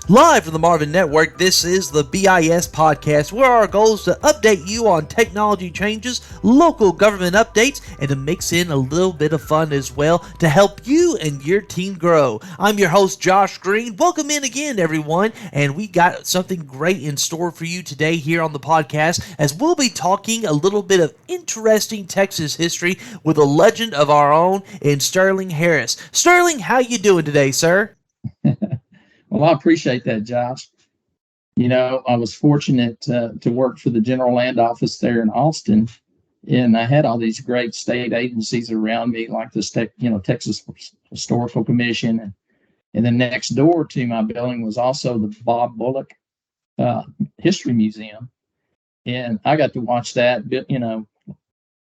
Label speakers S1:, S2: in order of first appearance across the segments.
S1: Live from the Marvin Network, this is the BIS Podcast, where our goal is to update you on technology changes, local government updates, and to mix in a little bit of fun as well to help you and your team grow. I'm your host, Josh Green. Welcome in again, everyone, and we got something great in store for you today here on the podcast, as we'll be talking a little bit of interesting Texas history with a legend of our own in Sterling Harris. Sterling, how you doing today, sir?
S2: Well, I appreciate that, Josh. You know, I was fortunate to work for the General Land Office there in Austin, and I had all these great state agencies around me, like the Texas Historical Commission, and then next door to my building was also the Bob Bullock History Museum, and I got to watch that. You know,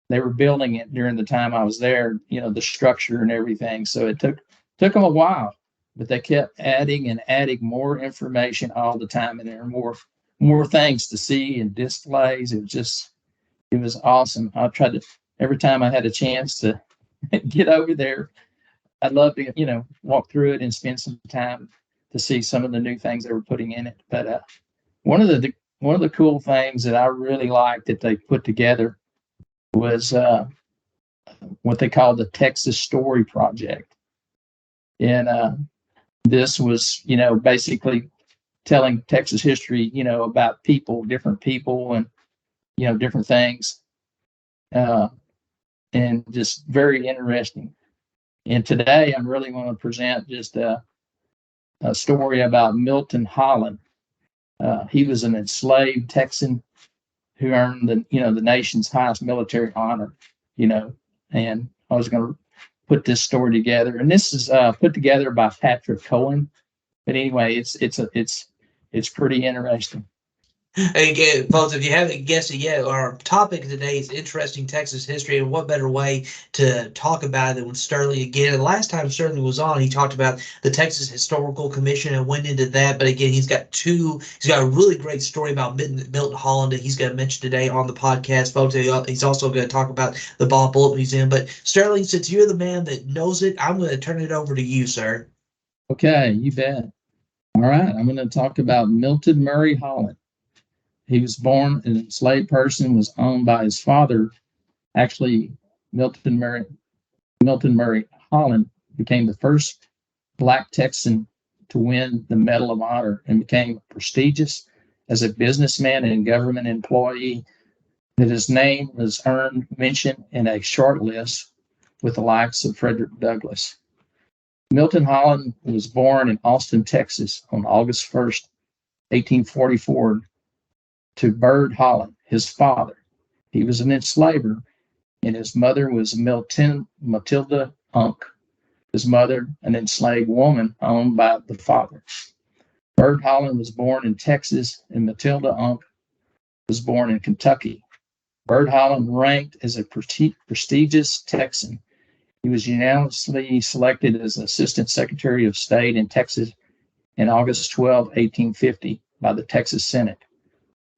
S2: they were building it during the time I was there. You know, the structure and everything. So it took them a while, but they kept adding and adding more information all the time, and there are more things to see and displays. It was awesome. I tried to every time I had a chance to get over there, I'd love to walk through it and spend some time to see some of the new things they were putting in it. But one of the cool things that I really liked that they put together was what they called the Texas Story Project, and this was, basically telling Texas history, about different people, and, different things, and just very interesting. And today I'm really going to present just a story about Milton Holland. He was an enslaved Texan who earned the nation's highest military honor, and I was going to put this story together, and this is put together by Patrick Cohen. But anyway, it's pretty interesting.
S1: And again, folks, if you haven't guessed it yet, our topic today is interesting Texas history, and what better way to talk about it than with Sterling again. And last time Sterling was on, he talked about the Texas Historical Commission and went into that. But again, he's got a really great story about Milton Holland that he's going to mention today on the podcast, folks. He's also going to talk about the Bob Bullock Museum. But Sterling, since you're the man that knows it, I'm going to turn it over to you, sir.
S2: Okay, you bet. All right, I'm going to talk about Milton Murray Holland. He was born an enslaved person, was owned by his father. Actually, Milton Murray Holland became the first Black Texan to win the Medal of Honor and became prestigious as a businessman and government employee. That his name was earned mention in a short list with the likes of Frederick Douglass. Milton Holland was born in Austin, Texas on August 1st, 1844, to Bird Holland, his father. He was an enslaver, and his mother was Matilda Unk, his mother, an enslaved woman owned by the father. Bird Holland was born in Texas, and Matilda Unk was born in Kentucky. Bird Holland ranked as a prestigious Texan. He was unanimously selected as Assistant Secretary of State in Texas in August 12, 1850, by the Texas Senate.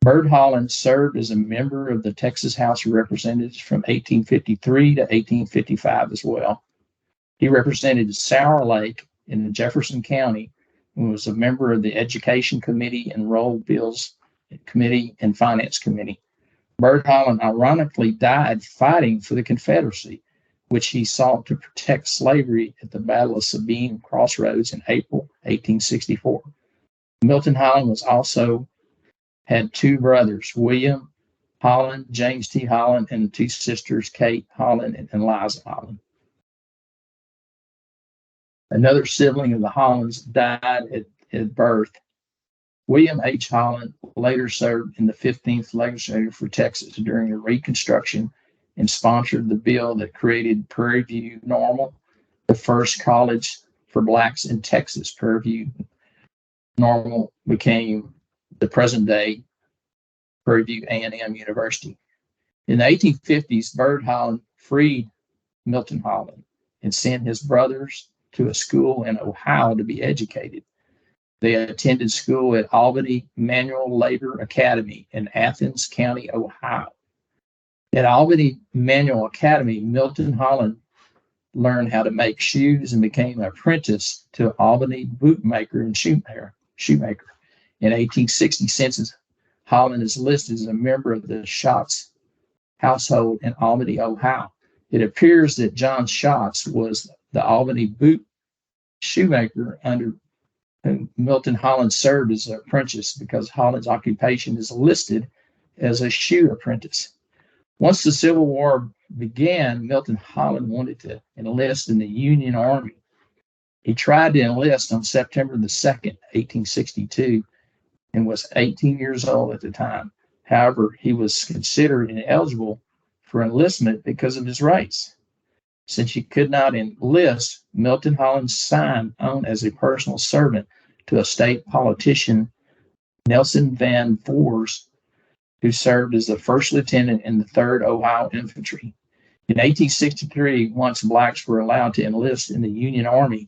S2: Bird Holland served as a member of the Texas House of Representatives from 1853 to 1855 as well. He represented Sour Lake in Jefferson County and was a member of the Education Committee and Roll Bills Committee and Finance Committee. Bird Holland ironically died fighting for the Confederacy, which he sought to protect slavery at the Battle of Sabine Crossroads in April 1864. Milton Holland had two brothers, William Holland, James T. Holland, and two sisters, Kate Holland and Eliza Holland. Another sibling of the Hollands died at birth. William H. Holland later served in the 15th Legislature for Texas during the Reconstruction and sponsored the bill that created Prairie View Normal, the first college for Blacks in Texas. Prairie View Normal became the present day Prairie View A&M University. In the 1850s, Bird Holland freed Milton Holland and sent his brothers to a school in Ohio to be educated. They attended school at Albany Manual Labor Academy in Athens County, Ohio. At Albany Manual Academy, Milton Holland learned how to make shoes and became an apprentice to Albany bootmaker and shoemaker. shoemaker. In 1860 census, Holland is listed as a member of the Schatz household in Albany, Ohio. It appears that John Schatz was the Albany boot shoemaker under whom Milton Holland served as an apprentice, because Holland's occupation is listed as a shoe apprentice. Once the Civil War began, Milton Holland wanted to enlist in the Union Army. He tried to enlist on September the 2nd, 1862, and was 18 years old at the time. However, he was considered ineligible for enlistment because of his race. Since he could not enlist, Milton Holland signed on as a personal servant to a state politician, Nelson Van Voors, who served as the first lieutenant in the 3rd Ohio Infantry. In 1863, once blacks were allowed to enlist in the Union Army,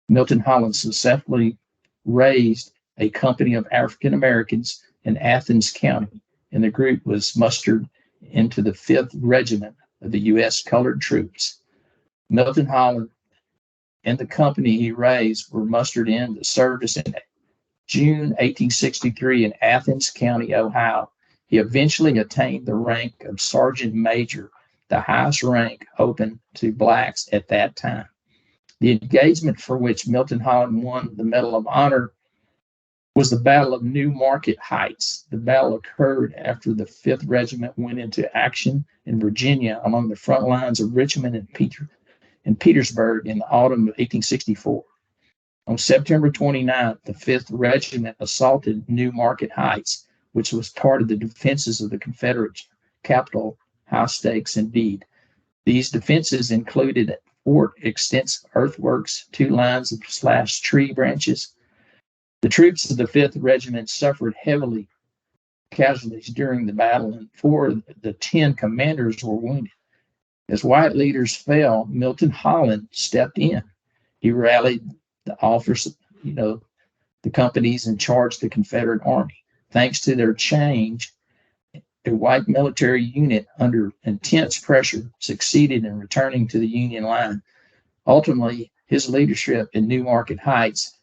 S2: Milton Holland successfully raised a company of African Americans in Athens County, and the group was mustered into the 5th Regiment of the U.S. Colored Troops. Milton Holland and the company he raised were mustered into service in June 1863 in Athens County, Ohio. He eventually attained the rank of Sergeant Major, the highest rank open to blacks at that time. The engagement for which Milton Holland won the Medal of Honor was the Battle of New Market Heights. The battle occurred after the 5th Regiment went into action in Virginia along the front lines of Richmond and Petersburg in the autumn of 1864. On September 29th, the 5th Regiment assaulted New Market Heights, which was part of the defenses of the Confederate capital. High stakes indeed. These defenses included 4 extensive earthworks, 2 lines of slashed tree branches. The troops of the 5th Regiment suffered heavily casualties during the battle, and 4 of the 10 commanders were wounded. As white leaders fell, Milton Holland stepped in. He rallied the officers, the companies in charge of the Confederate Army. Thanks to their change, a white military unit under intense pressure succeeded in returning to the Union line. Ultimately, his leadership in New Market Heights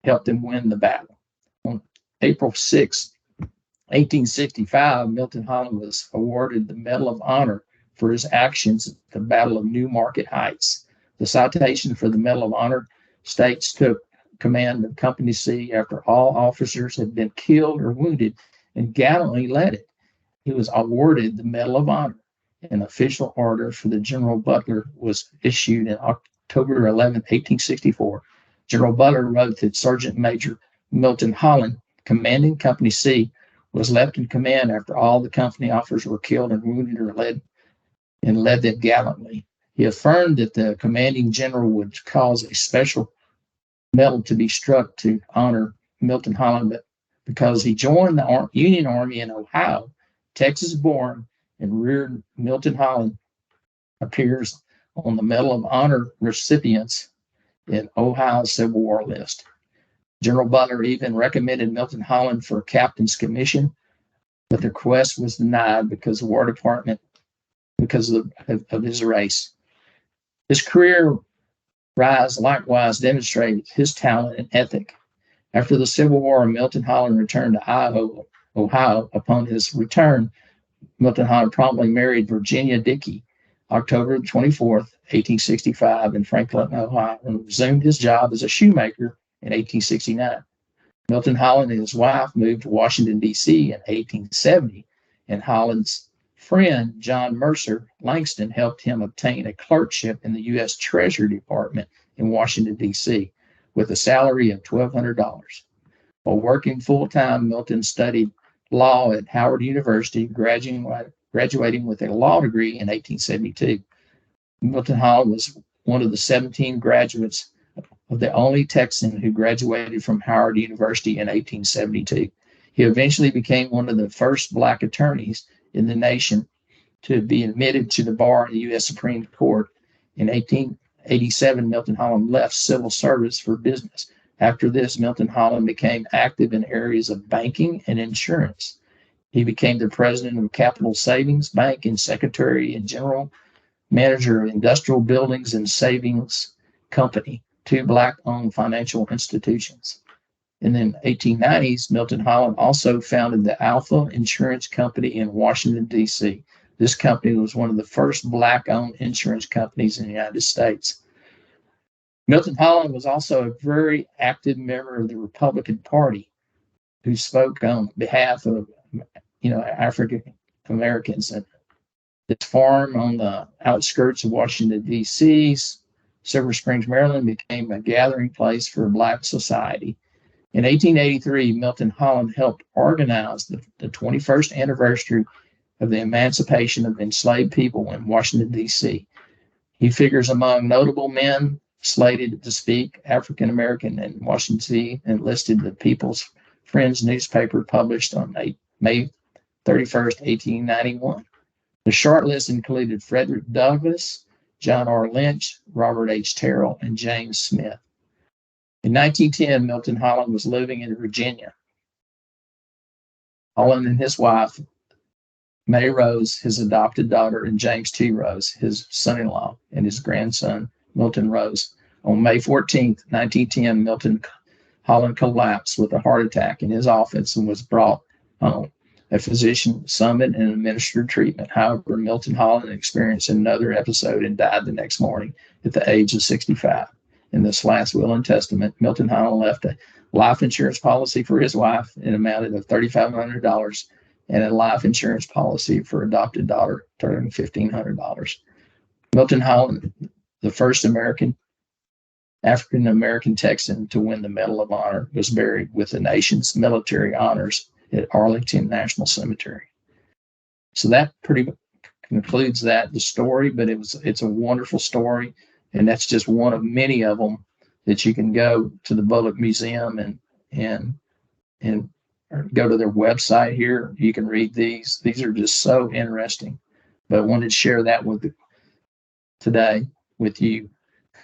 S2: helped him win the battle. On April 6, 1865, Milton Holland was awarded the Medal of Honor for his actions at the Battle of New Market Heights. The citation for the Medal of Honor states took command of Company C after all officers had been killed or wounded and gallantly led it. He was awarded the Medal of Honor. An official order for the General Butler was issued in October 11, 1864. General Butler wrote that Sergeant Major Milton Holland, commanding Company C, was left in command after all the company officers were killed and wounded or led them gallantly. He affirmed that the commanding general would cause a special medal to be struck to honor Milton Holland, but because he joined the Union Army in Ohio, Texas born and reared Milton Holland appears on the Medal of Honor recipients in Ohio's Civil War list. General Butler even recommended Milton Holland for a captain's commission, but the request was denied because the War Department, because of his race. His career rise likewise demonstrated his talent and ethic. After the Civil War, Milton Holland returned to Ohio. Upon his return, Milton Holland promptly married Virginia Dickey, October 24th, 1865, in Franklin, Ohio, and resumed his job as a shoemaker in 1869. Milton Holland and his wife moved to Washington, D.C. in 1870, and Holland's friend, John Mercer Langston, helped him obtain a clerkship in the U.S. Treasury Department in Washington, D.C., with a salary of $1,200. While working full-time, Milton studied law at Howard University, graduating with a law degree in 1872. Milton Holland was one of the 17 graduates of the only Texan who graduated from Howard University in 1872. He eventually became one of the first black attorneys in the nation to be admitted to the bar in the U.S. Supreme Court. In 1887, Milton Holland left civil service for business. After this, Milton Holland became active in areas of banking and insurance. He became the president of Capital Savings Bank and secretary and general manager of Industrial Buildings and Savings Company, 2 black-owned financial institutions. And then 1890s, Milton Holland also founded the Alpha Insurance Company in Washington, D.C. This company was one of the first Black-owned insurance companies in the United States. Milton Holland was also a very active member of the Republican Party who spoke on behalf of, African Americans. And his farm on the outskirts of Washington, D.C., Silver Springs, Maryland, became a gathering place for Black society. In 1883, Milton Holland helped organize the 21st anniversary of the emancipation of enslaved people in Washington, D.C. He figures among notable men slated to speak African American in Washington, D.C., and listed the People's Friends newspaper published on May 31st, 1891. The short list included Frederick Douglass, John R. Lynch, Robert H. Terrell, and James Smith. In 1910, Milton Holland was living in Virginia. Holland and his wife, May Rose, his adopted daughter, and James T. Rose, his son-in-law, and his grandson, Milton Rose. On May 14th, 1910, Milton Holland collapsed with a heart attack in his office and was brought home. A physician summoned and administered treatment. However, Milton Holland experienced another episode and died the next morning at the age of 65. In this last will and testament, Milton Holland left a life insurance policy for his wife in amounted of $3,500 and a life insurance policy for adopted daughter totaling $1,500. Milton Holland, the first African American Texan to win the Medal of Honor, was buried with the nation's military honors at Arlington National Cemetery. So that pretty much concludes the story, but it's a wonderful story, and that's just one of many of them that you can go to the Bullock Museum and go to their website here. You can read these. These are just so interesting. But I wanted to share that today with you.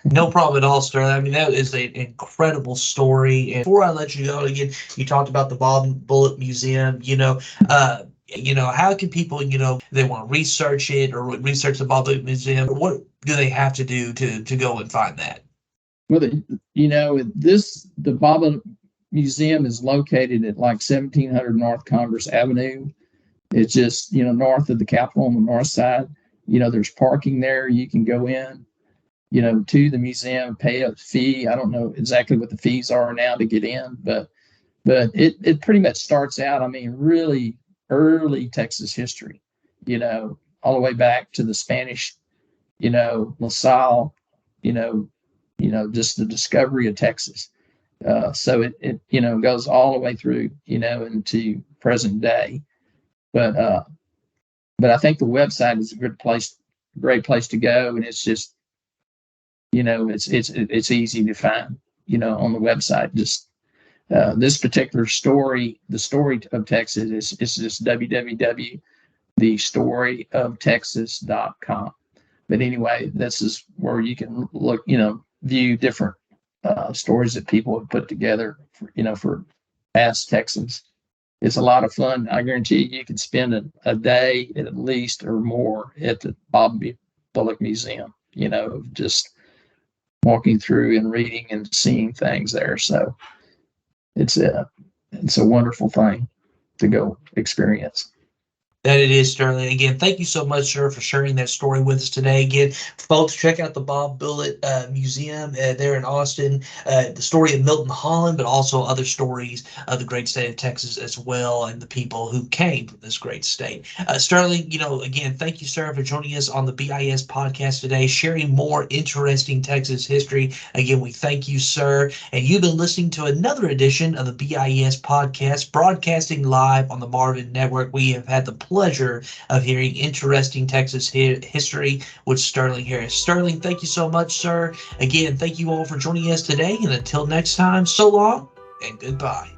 S1: No problem at all, Sterling. I mean, that is an incredible story. And before I let you go, again, you talked about the Bob Bullock Museum. How can people, they want to research it or research the Bob Bullock Museum? What do they have to do to go and find that?
S2: Well, the Bob Bullock Museum is located at 1700 North Congress Avenue. It's just, north of the Capitol on the north side. There's parking there. You can go in, to the museum, pay a fee. I don't know exactly what the fees are now to get in, but it pretty much starts out, really early Texas history, all the way back to the Spanish, La Salle, just the discovery of Texas. So it goes all the way through, into present day. But I think the website is a great place to go, and it's just, it's easy to find, on the website. Just this particular story, the story of Texas, is just www.thestoryoftexas.com. But anyway, this is where you can look, view different stories that people have put together, for past Texans. It's a lot of fun. I guarantee you can spend a day at least or more at the Bob Bullock Museum, just walking through and reading and seeing things there. So it's a wonderful thing to go experience.
S1: That it is, Sterling. Again, thank you so much, sir, for sharing that story with us today. Again, folks, check out the Bob Bullock Museum there in Austin. The story of Milton Holland, but also other stories of the great state of Texas as well, and the people who came from this great state. Sterling, again, thank you, sir, for joining us on the BIS podcast today, sharing more interesting Texas history. Again, we thank you, sir. And you've been listening to another edition of the BIS podcast, broadcasting live on the Marvin Network. We have had the pleasure of hearing interesting Texas history with Sterling Harris. Sterling, thank you so much, sir. Again, thank you all for joining us today, and until next time, so long and goodbye.